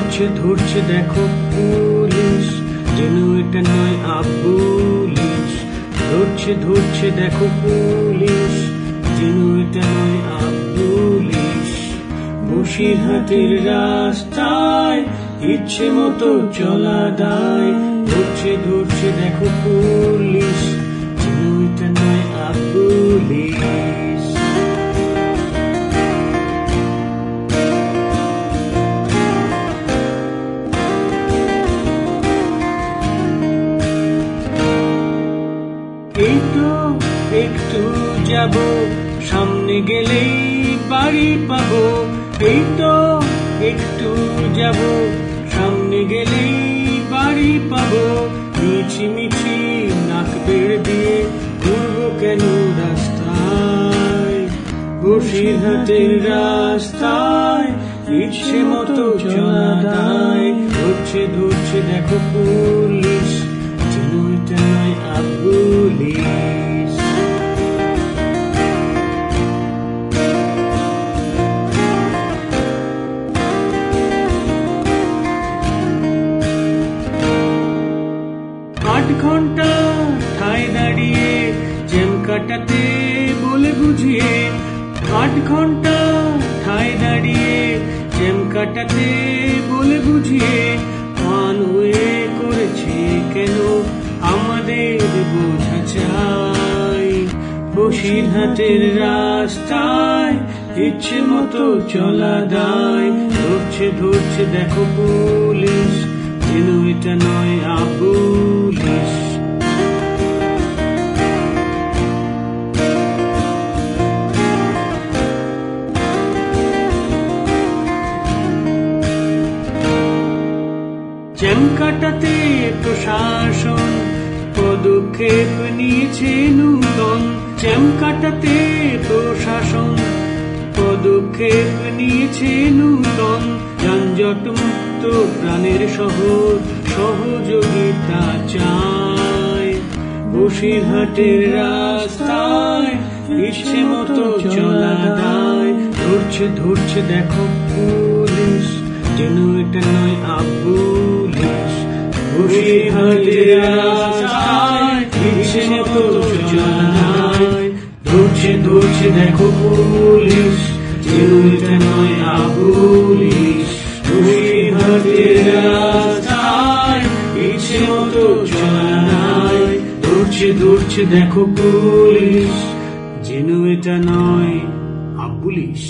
ধরছে ধরছে দেখো পুলিশ, যেন এটা নয় আবুলিশ। ধরছে ধরছে দেখো পুলিশ, যেন এটা নয় আবুলিশ। বসিরহাটের রাস্তায় ইচ্ছে মতো চলা দায়। ধরছে ধরছে দেখো পুলিশ, যেন এটা নয় আবুলিশ। এই তো একটু যাব, সামনে গেলেই বাড়ি পাবো। এই তো একটু যাব, সামনে গেলেই বাড়ি পাবো। মিছি মিছি নাক বের দিয়ে ঘুরবো কেন রাস্তায়? বসিরহাটের রাস্তায় ইচ্ছে মতো চলা দায়। ধরছে ধরছে দেখো পুলিশ, যেন এটা নয় আবুলিশ। আট ঘন্টা ঠায় দাঁড়িয়ে জ্যাম কাটাতে বলে বুঝিয়ে। 8 ঘন্টা ঠায় দাঁড়িয়ে জ্যাম কাটাতে বলে বুঝিয়ে। ওয়ানওয়ে করেছে কেন আমাদের বোঝা চাই। বসিরহাটের রাস্তায় ইচ্ছে মতো চলা দায়। ধরছে ধরছে দেখো পুলিশ, যেন এটা নয় আবুলিশ। জ্যাম কাটাতে প্রশাসন পদক্ষেপ নিয়েছে নূতন। জ্যাম কাটাতে প্রশাসন পদক্ষেপ নিয়েছে নূতন। যানজট মুক্ত প্রাণের শহর সহযোগিতা চায়। বসিরহাটের রাস্তায় ইচ্ছে মতো চলা দায়। ধরছে ধরছে দেখো পুলিশ, যেন এটা নয় আবুলিশ। বসিরহাটের রাস্তায় ইচ্ছে মতো চলা দায়। ধরছে ধরছে দেখো পুলিশ, যেন এটা নয় আবুলিশ। বসিরহাটের রাস্তায় ইচ্ছে মতো চলা দায়। ধরছে ধরছে দেখো পুলিশ, যেন এটা নয় আবুলিশ।